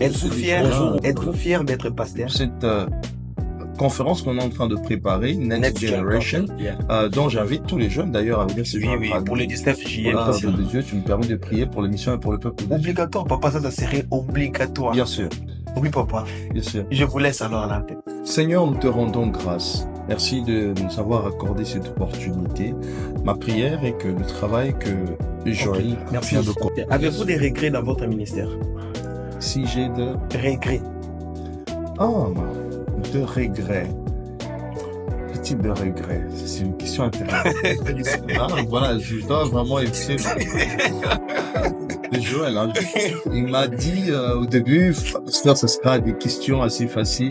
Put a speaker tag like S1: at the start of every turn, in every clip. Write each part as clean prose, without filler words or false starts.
S1: Êtes-vous fier d'être pasteur?
S2: Cette conférence qu'on est en train de préparer, Next Generation,
S1: Yeah.
S2: dont j'invite tous les jeunes d'ailleurs à venir se joindre à
S1: Pour le
S2: nous.
S1: 19 juillet.
S2: De Dieu, tu me permets de prier pour l'émission et pour le peuple de Dieu.
S1: Obligatoire, papa, ça serait obligatoire.
S2: Bien sûr,
S1: Oui, papa.
S2: bien sûr.
S1: Je vous laisse alors là.
S2: Seigneur, nous te rendons grâce. Merci de nous avoir accordé cette opportunité. Ma prière est que le travail que Joël
S1: Merci.
S2: vient de commencer.
S1: Avez-vous des regrets dans votre ministère?
S2: Si j'ai de
S1: Regrets.
S2: de regrets. Quel type de regret? C'est une question intéressante. Voilà, je dois vraiment éviter de Joël. Hein. Il m'a dit au début, pasteur, ce sera des questions assez faciles.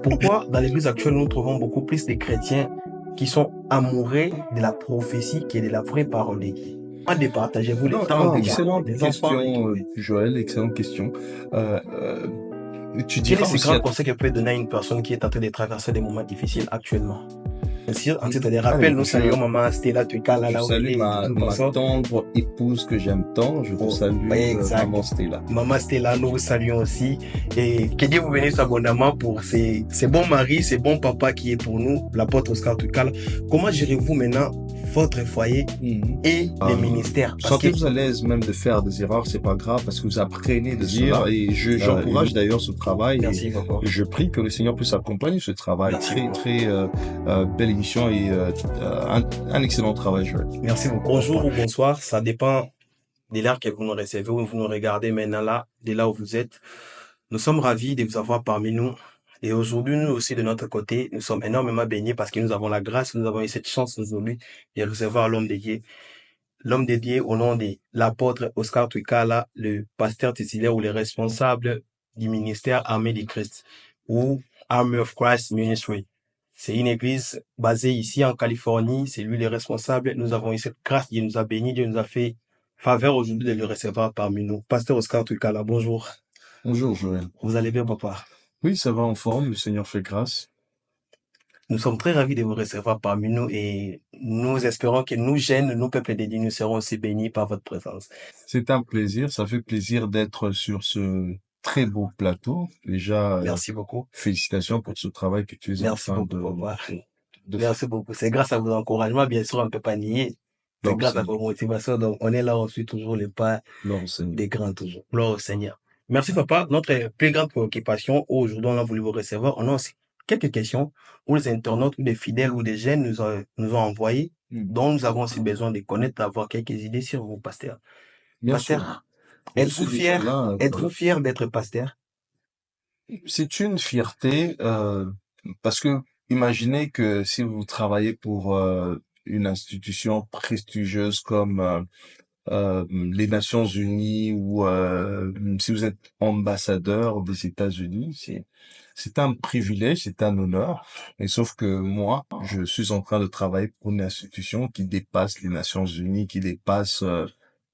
S1: Pourquoi dans l'église actuelle nous trouvons beaucoup plus de chrétiens qui sont amoureux de la prophétie que de la vraie parole de Dieu? Départagez-vous les temps de
S2: excellente
S1: des enfants.
S2: question, Joël, excellente question. Tu
S1: Quel
S2: diras
S1: est ce
S2: aussi
S1: grand conseil que peut donner à une personne qui est en train de traverser des moments difficiles actuellement? Bien sûr, en titre de rappel, nous saluons maman Stella Tuikala.
S2: Je salue ma tendre épouse que j'aime tant. Je vous salue, maman Stella.
S1: Maman Stella, nous vous saluons aussi. Et que Dieu vous bénisse abondamment pour ces bons maris, ces bons papas qui est pour nous, l'apôtre Oscar Tuikala. Comment gérez-vous maintenant votre foyer et les ministères?
S2: Sentez-vous à l'aise même de faire des erreurs, c'est pas grave parce que vous apprenez de dire et j'encourage d'ailleurs ce travail.
S1: Merci, papa.
S2: Je prie que le Seigneur puisse accompagner ce travail. Très belle émission et un excellent travail, Joël.
S1: Merci beaucoup. Bonjour ou bonsoir, ça dépend de l'heure que vous nous recevez ou vous nous regardez maintenant là, de là où vous êtes. Nous sommes ravis de vous avoir parmi nous. Et aujourd'hui, nous aussi, de notre côté, nous sommes énormément bénis parce que nous avons la grâce, nous avons eu cette chance aujourd'hui de recevoir l'homme de Dieu. L'homme de Dieu au nom de l'apôtre Oscar Tuikala, le pasteur titulaire ou le responsable du ministère Armée du Christ ou Army of Christ Ministry. C'est une église basée ici en Californie. C'est lui le responsable. Nous avons eu cette grâce. Dieu nous a bénis. Dieu nous a fait faveur aujourd'hui de le recevoir parmi nous. Pasteur Oscar Tuikala, bonjour.
S2: Bonjour, Joël.
S1: Vous allez bien, papa?
S2: Oui, ça va en forme. Le Seigneur fait grâce.
S1: Nous sommes très ravis de vous recevoir parmi nous et nous espérons que nous, jeunes, nous, peuples de Dieu, nous serons aussi bénis par votre présence.
S2: C'est un plaisir. Ça fait plaisir d'être sur ce très beau plateau. Déjà,
S1: merci beaucoup.
S2: Félicitations pour ce travail que tu es en train de
S1: Merci beaucoup. C'est grâce à vos encouragements, bien sûr, on ne peut pas nier. C'est grâce à vos motivations. Donc, on est là, on suit toujours les pas des grands, toujours. Gloire au Seigneur. Merci, papa. Notre plus grande préoccupation, aujourd'hui, on a voulu vous recevoir. On a aussi quelques questions où les internautes ou des fidèles ou des jeunes nous ont envoyé, dont nous avons aussi besoin de connaître, d'avoir quelques idées sur vous, pasteur. Pasteur, êtes-vous fier d'être pasteur?
S2: C'est une fierté parce que imaginez que si vous travaillez pour une institution prestigieuse comme les Nations Unies ou si vous êtes ambassadeur des États-Unis, c'est un privilège, c'est un honneur. Et sauf que moi, je suis en train de travailler pour une institution qui dépasse les Nations Unies, qui dépasse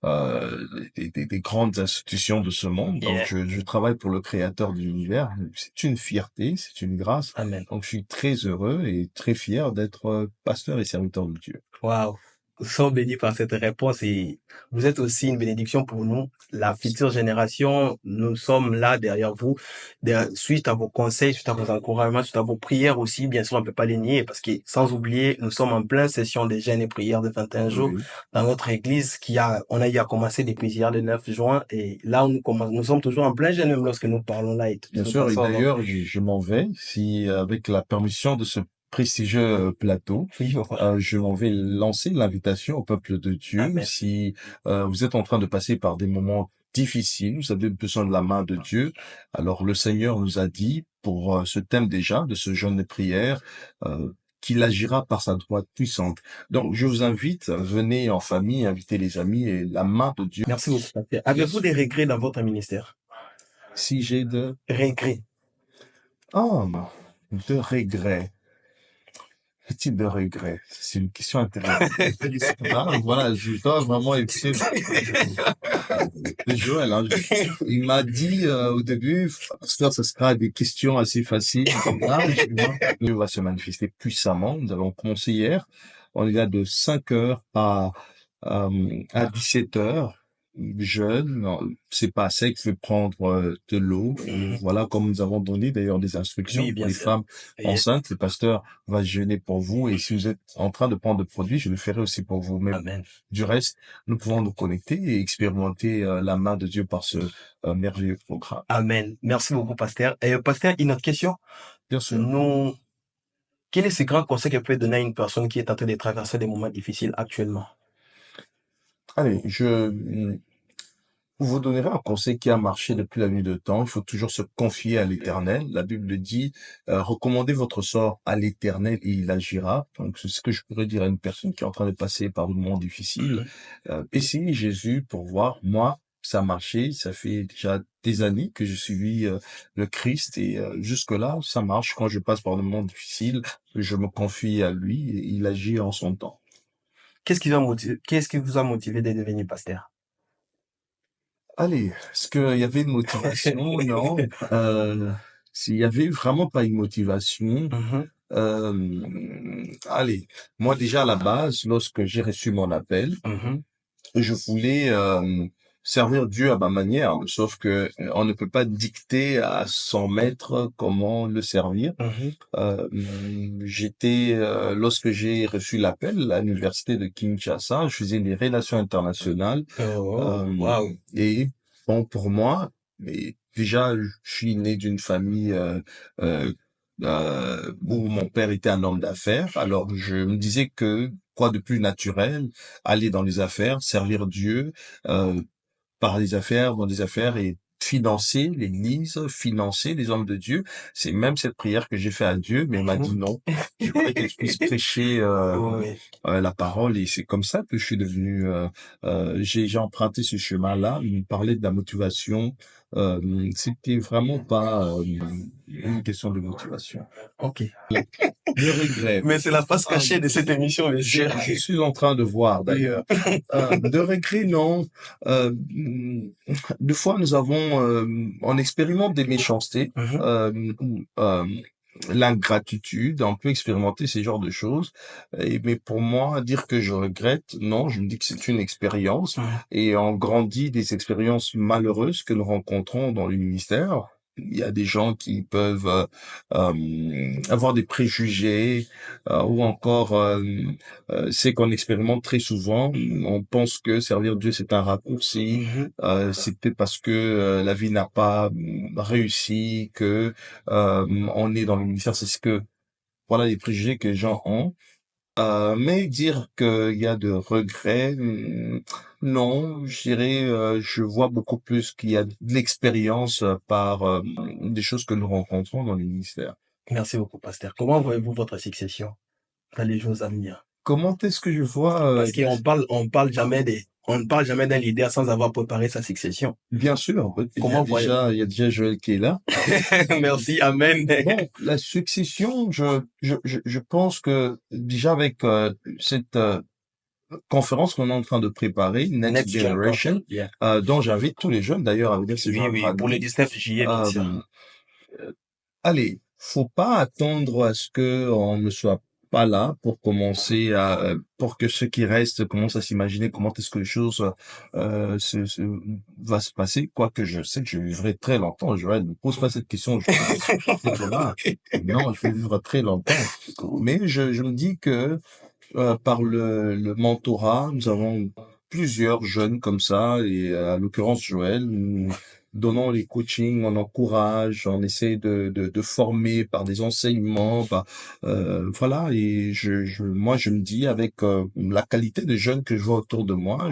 S2: des grandes institutions de ce monde. Donc, je travaille pour le créateur de l'univers. C'est une fierté, c'est une grâce.
S1: Amen.
S2: Donc, je suis très heureux et très fier d'être pasteur et serviteur de Dieu.
S1: Waouh! Nous sommes bénis par cette réponse et vous êtes aussi une bénédiction pour nous, la future génération. Nous sommes là derrière vous, suite à vos conseils, suite à vos encouragements, suite à vos prières aussi. Bien sûr, on ne peut pas les nier parce que sans oublier, nous sommes en pleine session des jeûnes et prières de 21 jours dans notre église on a eu à commencer depuis hier le 9 juin et là, nous sommes toujours en plein jeûne même lorsque nous parlons là.
S2: Bien sûr, et d'ailleurs, je m'en vais si avec la permission de ce prestigieux plateau, je m'en vais lancer l'invitation au peuple de Dieu.
S1: Amen.
S2: Si vous êtes en train de passer par des moments difficiles, vous avez besoin de la main de Dieu. Alors le Seigneur nous a dit, pour ce thème déjà, de ce jeûne de prière, qu'il agira par sa droite puissante. Donc je vous invite, venez en famille, invitez les amis et la main de Dieu.
S1: Merci beaucoup. Avez-vous des regrets dans votre ministère?
S2: Si j'ai de
S1: regrets.
S2: De regrets. Quel type de regret? C'est une question intéressante. Voilà, je dois vraiment éviter de Joël. Hein. Il m'a dit au début, pasteur, ce sera des questions assez faciles. Dieu va se manifester puissamment. Nous avons commencé hier. On est là de 5 heures à 17 heures. jeune, non, c'est pas sec, je vais prendre de l'eau. Et
S1: Mhm.
S2: voilà, comme nous avons donné d'ailleurs des instructions
S1: Oui,
S2: pour
S1: bien
S2: les
S1: sûr.
S2: femmes
S1: Et-
S2: enceintes, le pasteur va jeûner pour vous. Et si vous êtes en train de prendre de produits, je le ferai aussi pour vous. Mais
S1: Amen.
S2: du reste, nous pouvons nous connecter et expérimenter la main de Dieu par ce merveilleux programme.
S1: Amen. Merci beaucoup, pasteur. Et pasteur, une autre question.
S2: Bien sûr.
S1: Nous, quel est ce grand conseil que vous pouvez donner à une personne qui est en train de traverser des moments difficiles actuellement?
S2: Allez, je vous donnerai un conseil qui a marché depuis la nuit de temps. Il faut toujours se confier à l'Éternel. La Bible dit, recommandez votre sort à l'Éternel et il agira. Donc, c'est ce que je pourrais dire à une personne qui est en train de passer par un moment difficile.
S1: Mhm.
S2: Essayez Jésus pour voir. Moi, ça a marché. Ça fait déjà des années que je suis le Christ et jusque-là, ça marche. Quand je passe par un moment difficile, je me confie à lui et il agit en son temps.
S1: Qu'est-ce qui vous a motivé de devenir pasteur?
S2: Allez, est-ce qu'il y avait une motivation? Non. S'il y avait vraiment pas une motivation,
S1: Mhm,
S2: allez, moi déjà à la base, lorsque j'ai reçu mon appel,
S1: mhm,
S2: je voulais servir Dieu à ma manière, sauf que on ne peut pas dicter à son maître comment le servir.
S1: mhm.
S2: Lorsque j'ai reçu l'appel à l'université de Kinshasa, je faisais des relations internationales
S1: Oh,
S2: euh,
S1: waouh.
S2: et bon, pour moi, mais déjà, je suis né d'une famille euh, où mon père était un homme d'affaires. Alors, je me disais que quoi de plus naturel, aller dans les affaires, servir Dieu, euh, par les affaires, dans des affaires et financer l'Église, financer les hommes de Dieu. C'est même cette prière que j'ai fait à Dieu, mais il m'a dit
S1: Mhm.
S2: non. Je voudrais que je puisse prêcher
S1: Oui,
S2: la parole et c'est comme ça que je suis devenu. J'ai emprunté ce chemin-là. Il me parlait de la motivation. C'était vraiment pas une question de motivation.
S1: ok.
S2: De regret.
S1: Mais c'est la face
S2: Ah,
S1: cachée de cette émission, bien sûr.
S2: je suis en train de voir
S1: Oui.
S2: d'ailleurs. De regret, non. Des fois, on expérimente des méchancetés,
S1: Mhm,
S2: ou l'ingratitude. On peut expérimenter ces genres de choses. Mais pour moi, dire que je regrette, non. Je me dis que c'est une expérience
S1: mhm.
S2: et on grandit des expériences malheureuses que nous rencontrons dans le ministère. Il y a des gens qui peuvent avoir des préjugés ou encore c'est qu'on expérimente très souvent. On pense que servir Dieu c'est un raccourci.
S1: Mhm.
S2: C'est peut-être parce que la vie n'a pas réussi que on est dans le ministère. C'est ce que voilà les préjugés que les gens ont. Mais dire qu'il y a de regrets, non, je dirais, je vois beaucoup plus qu'il y a de l'expérience par des choses que nous rencontrons dans le ministère.
S1: Merci beaucoup, pasteur. Comment voyez-vous votre succession dans les jours à venir?
S2: Comment est-ce que je vois
S1: Parce on ne parle jamais d'un leader sans avoir préparé sa succession.
S2: bien sûr,
S1: Comment voyez-vous?
S2: il y a déjà Joël qui est là.
S1: Merci, amen.
S2: Bon, la succession, je pense que déjà avec cette conférence qu'on est en train de préparer, Next
S1: Next Gen Conference.
S2: Generation,
S1: Yeah.
S2: dont j'invite tous les jeunes d'ailleurs à venir se
S1: Oui,
S2: joindre
S1: oui,
S2: à
S1: pour le
S2: nous.
S1: 19 juillet, bien sûr.
S2: Euh, Allez, faut pas attendre à ce que on ne soit pas là pour commencer pour que ceux qui restent commencent à s'imaginer comment est-ce que les choses va se passer. Quoique je sais que je vivrai très longtemps. Joël, ne me pose pas cette question. Je suis là. Non, je vais vivre très longtemps. Mais je me dis que par le mentorat, nous avons plusieurs jeunes comme ça, et à l'occurrence Joël, nous donnons les coachings, on encourage, on essaie de former par des enseignements, voilà, et moi je me dis avec la qualité de jeunes que je vois autour de moi,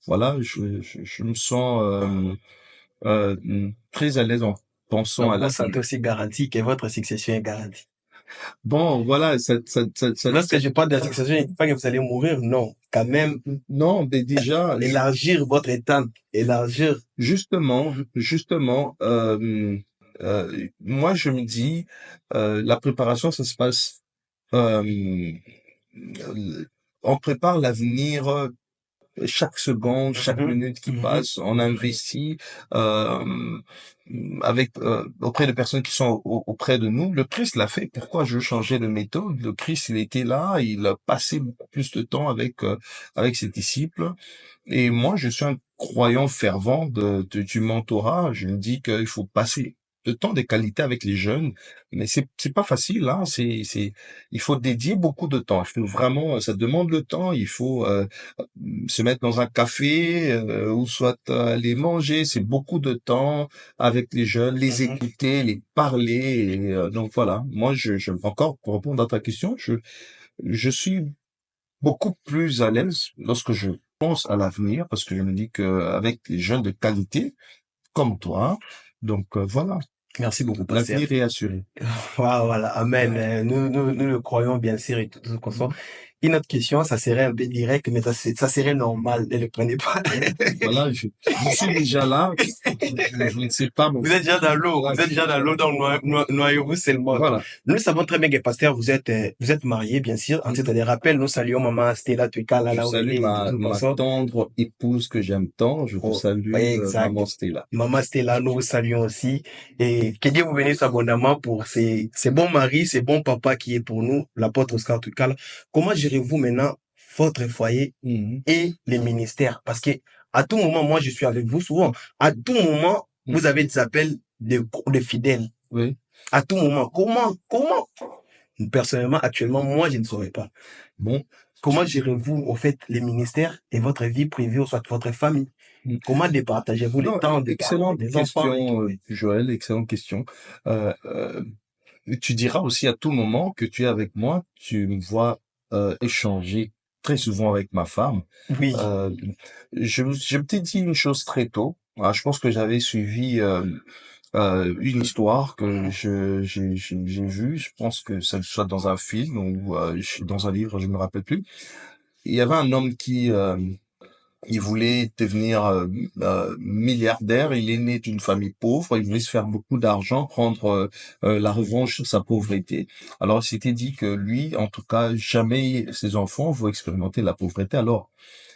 S2: voilà, je me sens très à l'aise en pensant
S1: Donc,
S2: à
S1: vous
S2: l'avenir.
S1: sentez aussi garanti que votre succession est garantie.
S2: Bon, voilà,
S1: Lorsque je parle de la succession, je ne dis pas que vous allez mourir, non. Quand même,
S2: non, mais déjà,
S1: élargir votre état, élargir.
S2: Justement, moi je me dis, la préparation, ça se passe, euh, on prépare l'avenir chaque seconde, chaque
S1: Mhm,
S2: minute qui
S1: mhm.
S2: passe, on investit euh, auprès de personnes qui sont auprès de nous. Le Christ l'a fait. Pourquoi je veux changer de méthode? Le Christ, il était là, il a passé beaucoup plus de temps avec ses disciples. Et moi, je suis un croyant fervent du mentorat. Je me dis qu'il faut passer le temps de qualité avec les jeunes, mais c'est pas facile, hein. Il faut dédier beaucoup de temps. Il faut vraiment, ça demande le temps. Il faut se mettre dans un café ou soit aller manger. C'est beaucoup de temps avec les jeunes, les
S1: Mhm.
S2: écouter, les parler. Et, donc voilà. Moi, encore pour répondre à ta question, je suis beaucoup plus à l'aise lorsque je pense à l'avenir parce que je me dis que avec les jeunes de qualité comme toi, donc voilà,
S1: Merci beaucoup, pasteur.
S2: l'avenir est assuré.
S1: Voilà, amen. Nous le croyons bien sûr et tout ce qu'on soit. Une autre question, ça serait un peu direct, mais ça serait normal. Ne le prenez pas.
S2: Voilà, je suis déjà là. Je ne sais pas, mais
S1: Vous êtes déjà dans l'eau. Vous êtes déjà dans l'eau, donc noyez-vous seulement.
S2: voilà.
S1: Nous savons très bien que pasteur, vous êtes marié, bien sûr. En titre des rappels, nous saluons maman Stella Tuikala,
S2: Je
S1: là où elle
S2: salue
S1: est, et tout ce qu'on
S2: ma
S1: sort.
S2: tendre épouse que j'aime tant. Je te
S1: Oh,
S2: salue,
S1: ouais, exact.
S2: maman Stella.
S1: Maman Stella, nous vous saluons aussi. Et que Dieu vous bénisse abondamment pour ces bons maris, ces bons papas qui est pour nous, l'apôtre Oscar Tuikala. Comment gérez-vous maintenant votre foyer
S2: Mhm.
S1: et les ministères? Parce que à tout moment, moi, je suis avec vous souvent. À tout moment,
S2: Mhm.
S1: vous avez des appels de fidèles.
S2: Oui.
S1: À tout moment. Comment? Personnellement, actuellement, moi, je ne saurais pas.
S2: Bon.
S1: Comment gérez-vous, au fait, les ministères et votre vie privée, ou soit votre famille?
S2: Mhm.
S1: Comment départagez-vous les
S2: Non,
S1: temps des parents,
S2: excellente
S1: des enfants et tout?
S2: question, Joël, excellente question. Euh, euh, Tu diras aussi à tout moment que tu es avec moi, tu me vois échanger très souvent avec ma femme.
S1: Oui.
S2: Euh, je t'ai dit une chose très tôt. Ah, je pense que j'avais suivi une histoire que j'ai vue. Je pense que ça soit dans un film ou dans un livre, je me rappelle plus. Il y avait un homme qui il voulait devenir milliardaire. Il est né d'une famille pauvre. Il voulait se faire beaucoup d'argent, prendre la revanche sur sa pauvreté. Alors, il s'était dit que lui, en tout cas, jamais ses enfants vont expérimenter la pauvreté. Alors,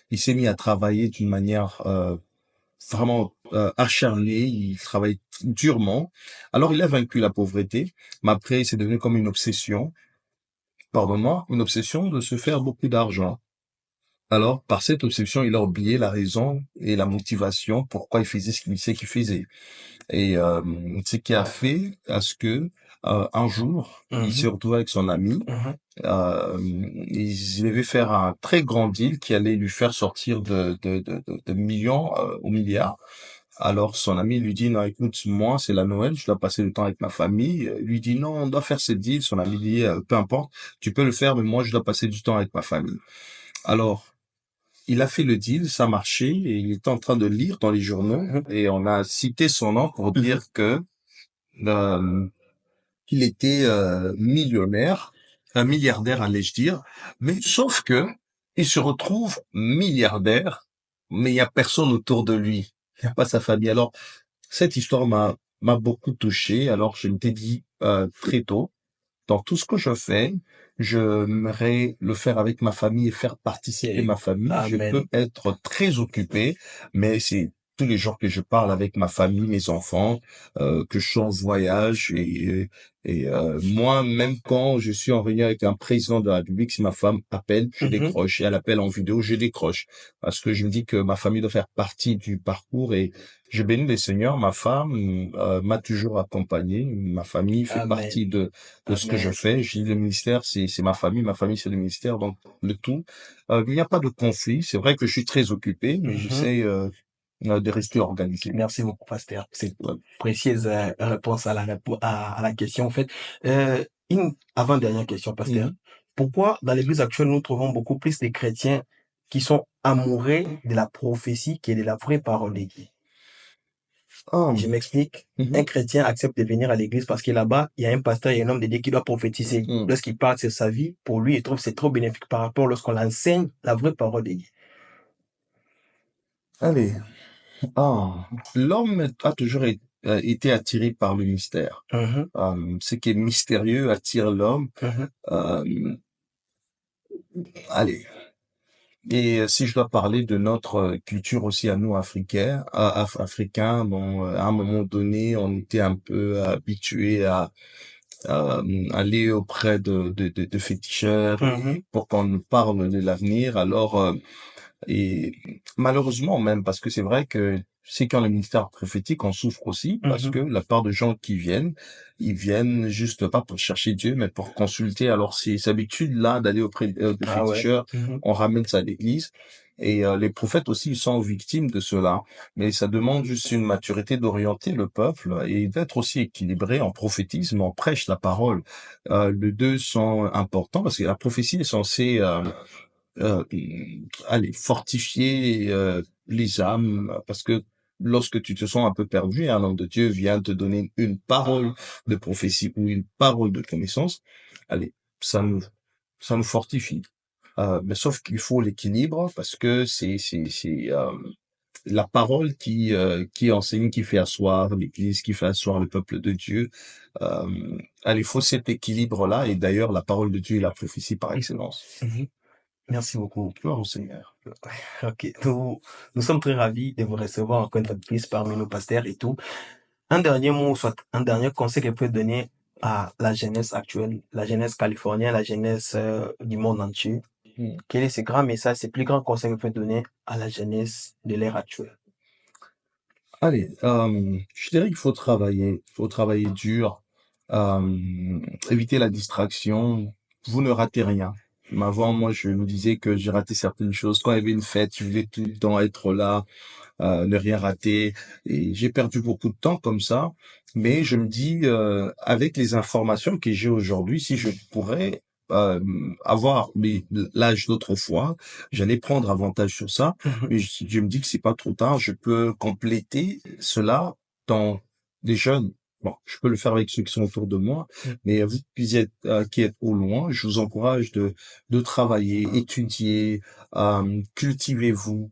S2: il s'est mis à travailler d'une manière vraiment acharnée. Il travaille durement. Alors, il a vaincu la pauvreté, mais après, c'est devenu comme une obsession. Pardonne-moi, une obsession de se faire beaucoup d'argent. Alors, par cette obsession, il a oublié la raison et la motivation pourquoi il faisait ce qu'il sait qu'il faisait. Et ce qui a fait à ce que un jour, il
S1: Mhm,
S2: s'est retrouvé avec son ami.
S1: mhm.
S2: Ils devaient faire un très grand deal qui allait lui faire sortir de millions au milliard. Alors son ami lui dit, non, écoute, moi, c'est la Noël, je dois passer le temps avec ma famille. Il lui dit, non, on doit faire ce deal. Son ami dit, peu importe, tu peux le faire, mais moi, je dois passer du temps avec ma famille. Alors, il a fait le deal, ça marchait, et il était en train de lire dans les journaux, et on a cité son nom pour dire que euh, qu'il était millionnaire, un milliardaire, allais-je dire, mais sauf que il se retrouve milliardaire, mais il y a personne autour de lui, il n'y a pas sa famille. Alors cette histoire m'a beaucoup touché. Alors je m'étais dit très tôt, dans tout ce que je fais, j'aimerais le faire avec ma famille et faire participer
S1: Et
S2: ma famille. Je peux
S1: amen.
S2: être très occupé, mais c'est tous les jours que je parle avec ma famille, mes enfants, que je suis en voyage et moi, même quand je suis en réunion avec un président de la République, si ma femme appelle, je
S1: Mhm.
S2: décroche. Et elle appelle en vidéo, je décroche. Parce que je me dis que ma famille doit faire partie du parcours et je bénis le Seigneur. Ma femme m'a toujours accompagné. Ma famille fait partie
S1: Amen.
S2: de ce que je
S1: Amen.
S2: fais. Je dis le ministère, c'est ma famille c'est le ministère, donc le tout. Il n'y a pas de conflit. C'est vrai que je suis très occupé, mais
S1: Mhm.
S2: j'essaie de rester organisé.
S1: Merci beaucoup, pasteur. C'est
S2: Ouais.
S1: précieuse réponse à à la question, en fait. Une avant-dernière question, pasteur.
S2: Mhm.
S1: Pourquoi, dans l'église actuelle, nous trouvons beaucoup plus de chrétiens qui sont amoureux de la prophétie que de la vraie parole de Dieu?
S2: Ah,
S1: Je m'explique. Un
S2: mhm,
S1: chrétien accepte de venir à l'église parce que là-bas, il y a un pasteur et un homme de Dieu qui doit prophétiser.
S2: mhm.
S1: Lorsqu'il parle sur sa vie, pour lui, il trouve que c'est trop bénéfique par rapport lorsqu'on l'enseigne la vraie parole de Dieu.
S2: Allez. Ah, l'homme a toujours été attiré par le mystère.
S1: Mhm,
S2: Ce qui est mystérieux attire l'homme.
S1: mhm,
S2: Euh, Allez. Et si je dois parler de notre culture aussi à nous africains, bon, à un moment donné, on était un peu habitués à aller auprès de féticheurs
S1: mhm.
S2: pour qu'on nous parle de l'avenir. Alors, Et malheureusement même, parce que c'est vrai que c'est quand le ministère prophétique en souffre aussi, parce que
S1: Mhm.
S2: la part de gens qui viennent, ils viennent juste pas pour chercher Dieu, mais pour consulter. Alors ces habitudes-là d'aller auprès de
S1: Ah ouais.
S2: féticheurs,
S1: Mhm.
S2: on ramène ça à l'église. Et les prophètes aussi, ils sont victimes de cela. Mais ça demande juste une maturité d'orienter le peuple et d'être aussi équilibré en prophétisme, en prêche la parole. Les deux sont importants parce que la prophétie est censée euh, allez, fortifier les âmes, parce que lorsque tu te sens un peu perdu, un homme de Dieu vient te donner une parole de prophétie ou une parole de connaissance, allez, ça nous, ça nous fortifie. Mais sauf qu'il faut l'équilibre parce que c'est la parole qui enseigne, qui fait asseoir l'Église, qui fait asseoir le peuple de Dieu. Allez, il faut cet équilibre-là. Et d'ailleurs, la parole de Dieu est la prophétie par excellence.
S1: Mhm. Merci beaucoup.
S2: Gloire au Seigneur.
S1: Ok, nous sommes très ravis de vous recevoir encore une fois de plus parmi nos pasteurs et tout. Un dernier mot, soit un dernier conseil que vous pouvez donner à la jeunesse actuelle, la jeunesse californienne, la jeunesse du monde entier.
S2: Hmm.
S1: Quel est ce grand message, ce plus grand conseil que vous pouvez donner à la jeunesse de l'ère actuelle?
S2: Allez, je dirais qu'il faut travailler dur, éviter la distraction. Vous ne ratez rien. Mais avant, moi, je me disais que j'ai raté certaines choses. Quand il y avait une fête, je voulais tout le temps être là, ne rien rater. Et j'ai perdu beaucoup de temps comme ça. Mais je me dis, avec les informations que j'ai aujourd'hui, si je pourrais euh, avoir l'âge d'autrefois, j'allais prendre avantage sur ça.
S1: Mhm.
S2: Mais je me dis que c'est pas trop tard. Je peux compléter cela dans des jeunes. Bon, je peux le faire avec ceux qui sont autour de moi, mais vous qui êtes au loin, je vous encourage de travailler, étudier, cultivez-vous,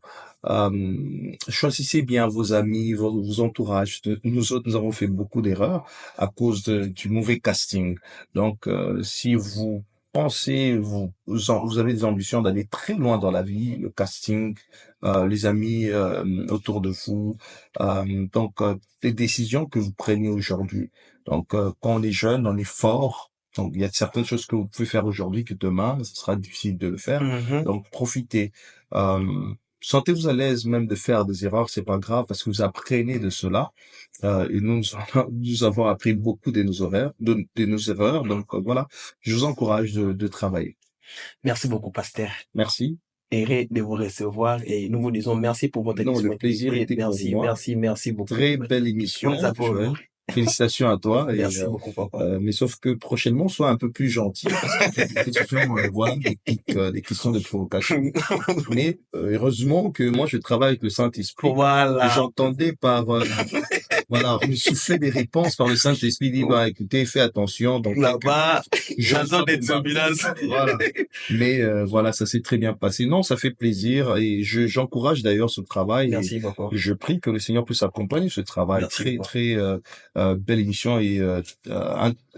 S2: choisissez bien vos amis, vos entourages. Nous autres, nous avons fait beaucoup d'erreurs à cause du mauvais casting. Donc, si vous pensez, vous avez des ambitions d'aller très loin dans la vie, le casting, les amis autour de vous, les décisions que vous prenez aujourd'hui. Donc, quand on est jeune, on est fort. Donc, il y a certaines choses que vous pouvez faire aujourd'hui que demain, ce sera difficile de le faire.
S1: Mhm.
S2: Donc, profitez. Euh, Sentez-vous à l'aise même de faire des erreurs, c'est pas grave parce que vous apprenez de cela. Et nous avons appris beaucoup de nos erreurs. Donc voilà, je vous encourage de travailler.
S1: Merci beaucoup, pasteur.
S2: Merci.
S1: Heureux de vous recevoir et nous vous disons merci pour votre
S2: Non, le plaisir
S1: disponibilité.
S2: était pour
S1: Merci,
S2: moi.
S1: merci, merci beaucoup.
S2: Très belle
S1: Bonne
S2: émission,
S1: après
S2: Joël. Félicitations à toi.
S1: Merci beaucoup, papa.
S2: Mais sauf que prochainement, sois un peu plus gentil parce qu'il y a des questions, voilà, des questions de provocation. Mais heureusement que moi, je travaille avec le Saint-Esprit. Et
S1: Voilà.
S2: j'entendais voilà, on me soufflait des réponses par le Saint-Esprit. Il dit, bah, écoutez, fais attention. Donc,
S1: Là-bas,
S2: je
S1: la zone de turbulence.
S2: voilà. Mais voilà, ça s'est très bien passé. Non, ça fait plaisir et j'encourage d'ailleurs ce travail et
S1: Merci, papa.
S2: je prie que le Seigneur puisse accompagner ce travail.
S1: Merci,
S2: Très,
S1: papa.
S2: très belle émission et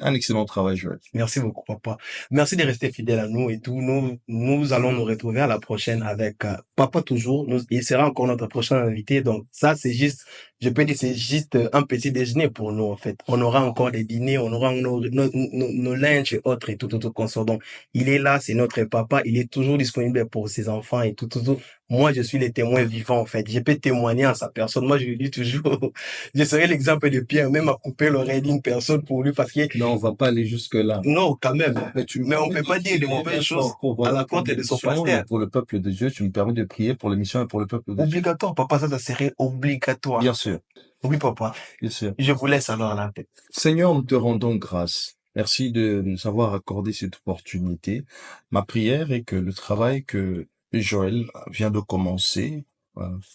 S2: un excellent travail, Joël.
S1: Merci beaucoup, papa. Merci de rester fidèle à nous et tout. Nous allons nous retrouver à la prochaine avec papa toujours. Il sera encore notre prochain invité. Donc, ça, c'est juste, je peux dire, c'est juste un petit déjeuner pour nous, en fait. On aura encore des dîners, on aura nos linges et autres et tout qu'on sort. Donc, il est là, c'est notre papa. Il est toujours disponible pour ses enfants et tout. Moi, je suis le témoin vivant, en fait. Je peux témoigner en sa personne. Moi, je lui dis toujours, je serai l'exemple de Pierre, même à couper l'oreille d'une personne pour lui parce que
S2: Non, on va pas aller jusque-là.
S1: non, quand même.
S2: Mais tu me
S1: Mais on
S2: permets
S1: peut
S2: de
S1: pas dire de
S2: prier
S1: mauvaises choses
S2: maintenant pour,
S1: à la
S2: pour
S1: compte de son
S2: l'émission et
S1: pasteur.
S2: pour le peuple de Dieu. Tu me permets de prier pour l'émission et pour le peuple de Dieu.
S1: Obligatoire, papa, ça serait obligatoire.
S2: Bien sûr,
S1: Oui, papa.
S2: bien sûr.
S1: Je vous laisse alors la tête.
S2: Seigneur, nous te rendons grâce. Merci de nous avoir accordé cette opportunité. Ma prière est que le travail que Joël vient de commencer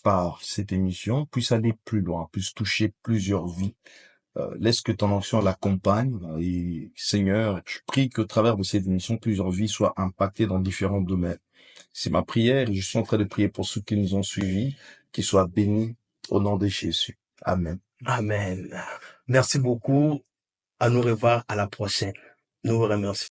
S2: par cette émission puisse aller plus loin, puisse toucher plusieurs vies. Laisse que ton onction l'accompagne. Et Seigneur, je prie qu'au travers de cette émission, plusieurs vies soient impactées dans différents domaines. C'est ma prière et je suis en train de prier pour ceux qui nous ont suivis, qu'ils soient bénis au nom de Jésus. Amen.
S1: Amen. Merci beaucoup. À nous revoir à la prochaine. Nous vous remercions.